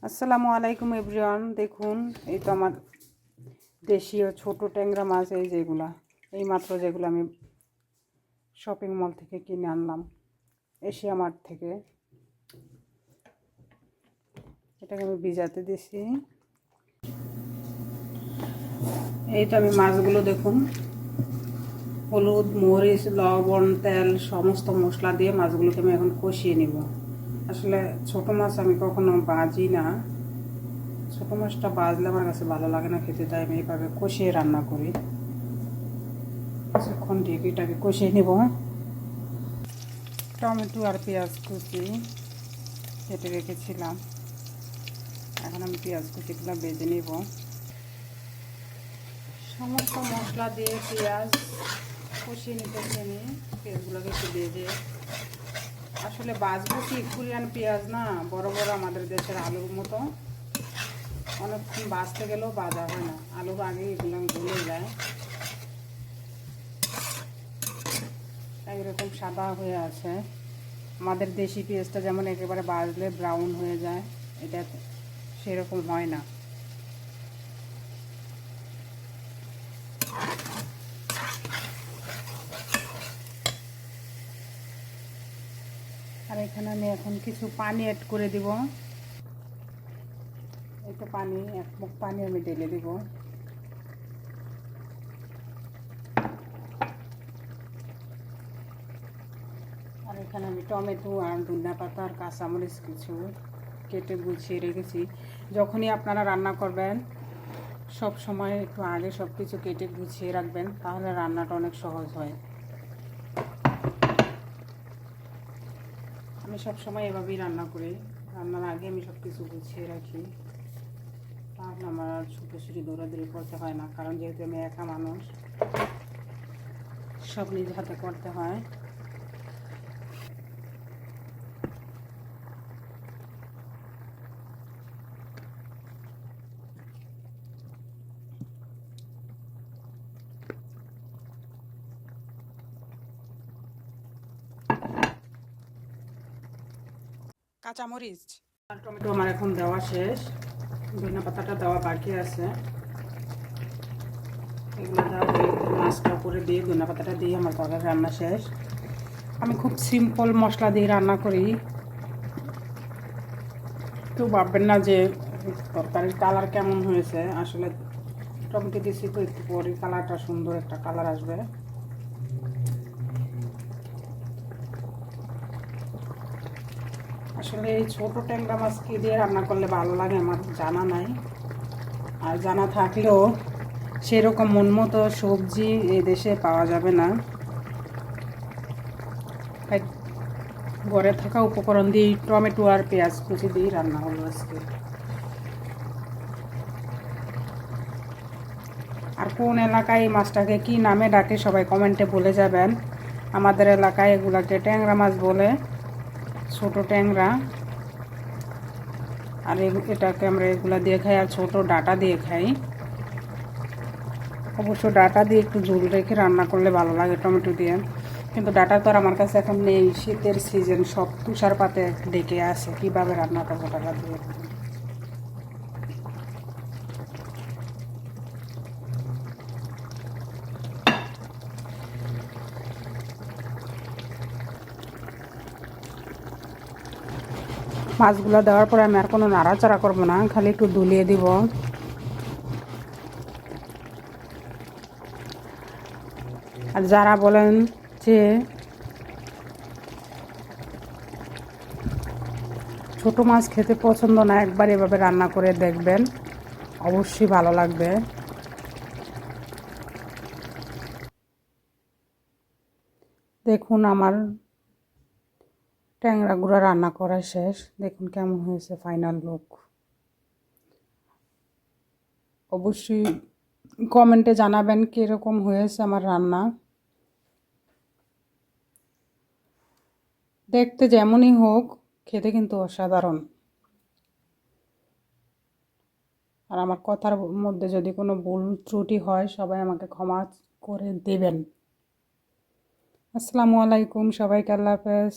আসসালামু আলাইকুম এভরিওয়ান। দেখুন, এই তো আমার দেশীয় ছোট ট্যাংরা মাছ, এই যেগুলো আমি শপিং মল থেকে কিনে আনলাম, এশিয়া মার্ট থেকে। এটাকে আমি ভিজাতে দিছি। এই তো আমি মাছগুলো দেখুন, হলুদ, মরিচ, লবণ, তেল সমস্ত মশলা দিয়ে মাছগুলোকে আমি এখন কষিয়ে নিব। আসলে ছোট মাছ আমি কখনো ভাজি না, ছোটো মাছটা ভাজলে আমার কাছে ভালো লাগে না খেতে, তাই আমি এইভাবে কষিয়ে রান্না করি। কিছুক্ষণ ঢেকে এটাকে কষিয়ে নেব। টমেটো আর পেঁয়াজ কুচি কেটে রেখেছিলাম, এখন আমি পেঁয়াজ কুচিগুলো ভেজে নেব। সমস্ত মশলা দিয়ে পেঁয়াজ কষিয়ে নিতেছি আমি, পেঁয়াজগুলোকে একটু ভেজে। আসলে বাজবো কি, কোরিয়ান পেঁয়াজ না, বড় বড় আমাদের দেশের আলুর মতো, অনেকক্ষণ বাজতে গেলেও বাজা হয় না, আলুর আগে এগুলো গলে যায়, এরকম সাদা হয়ে আছে। আমাদের দেশি পেঁয়াজটা যেমন একেবারে বাজলে ব্রাউন হয়ে যায়, এটা সেরকম হয় না। আর এখানে আমি এখন কিছু পানি অ্যাড করে দিব। একটু পানি, এক মুখ পানি আমি ঢেলে দিব। আর এখানে আমি টমেটো আর ধনিয়া পাতা আর কাঁচামরিচ কিছু কেটে গুছিয়ে রেখেছি। যখনই আপনারা রান্না করবেন সব সময় একটু আগে সব কিছু কেটে গুছিয়ে রাখবেন, তাহলে রান্নাটা অনেক সহজ হয়। আমি সব সময় এভাবেই রান্না করি, রান্নার আগে আমি সব কিছু গুছিয়ে রাখি, তাহলে আমার আর ছুটোছুটি দৌড়াদৌড়ি করতে হয় না। কারণ যেহেতু আমি একা মানুষ, সব নিজ হাতে করতে হয়। কাঁচামরিচ আর টমেটো আমার এখন দেওয়া শেষ, ধনিয়া পাতাটা দেওয়া বাকি আছে। এগুলো দেওয়া মাছটা করে দিয়ে ধনিয়া পাতাটা দিয়ে আমার তরকারি রান্না শেষ। আমি খুব সিম্পল মশলা দিয়ে রান্না করি, কেউ ভাববেন না যে তরকারির কালার কেমন হয়েছে। আসলে টমেটো দিয়েছি তো, একটু পরে কালারটা সুন্দর একটা কালার আসবে। আসলে এই ছোটো ট্যাংরা মাছ কী দিয়ে রান্না করলে ভালো লাগে আমার জানা নাই, আর জানা থাকলেও সেরকম মন মতো সবজি এই দেশে পাওয়া যাবে না। তাই ঘরে থাকা উপকরণ দিয়ে টমেটো আর পেঁয়াজ কুচি দিয়ে রান্না হলো আজকে। আর কোন এলাকায় এই মাছটাকে কী নামে ডাকে সবাই কমেন্টে বলে যাবেন। আমাদের এলাকায় এগুলাকে ট্যাংরা মাছ বলে, ছোট ট্যাংরা। আর এটাকে আমরা এগুলা দিয়ে খাই, আর ছোটো ডাটা দিয়ে খাই। অবশ্য ডাটা দিয়ে একটু ঝোল রেখে রান্না করলে ভালো লাগে টমেটো দিয়ে, কিন্তু ডাটা তো আর আমার কাছে এখন নেই, শীতের সিজন, সব তুষারপাতে ডেকে আসে, কীভাবে রান্না করবো ডাটা দিয়ে। মাছগুলো দেওয়ার পরে আমি আর কোনো নাড়াচাড়া করবো না, খালি একটু দুলিয়ে দিব। আর যারা বলেন যে ছোট মাছ খেতে পছন্দ না, একবার এভাবে রান্না করে দেখবেন, অবশ্যই ভালো লাগবে। দেখুন আমার ট্যাংরা গুঁড়া রান্না করা শেষ, দেখুন কেমন হয়েছে ফাইনাল লুক। অবশ্যই কমেন্টে জানাবেন কীরকম হয়েছে আমার রান্না। দেখতে যেমনই হোক, খেতে কিন্তু অসাধারণ। আর আমার কথার মধ্যে যদি কোনো ভুল ত্রুটি হয়, সবাই আমাকে ক্ষমা করে দেবেন। আসসালামু আলাইকুম, সবাইকে আল্লাহ হাফেজ।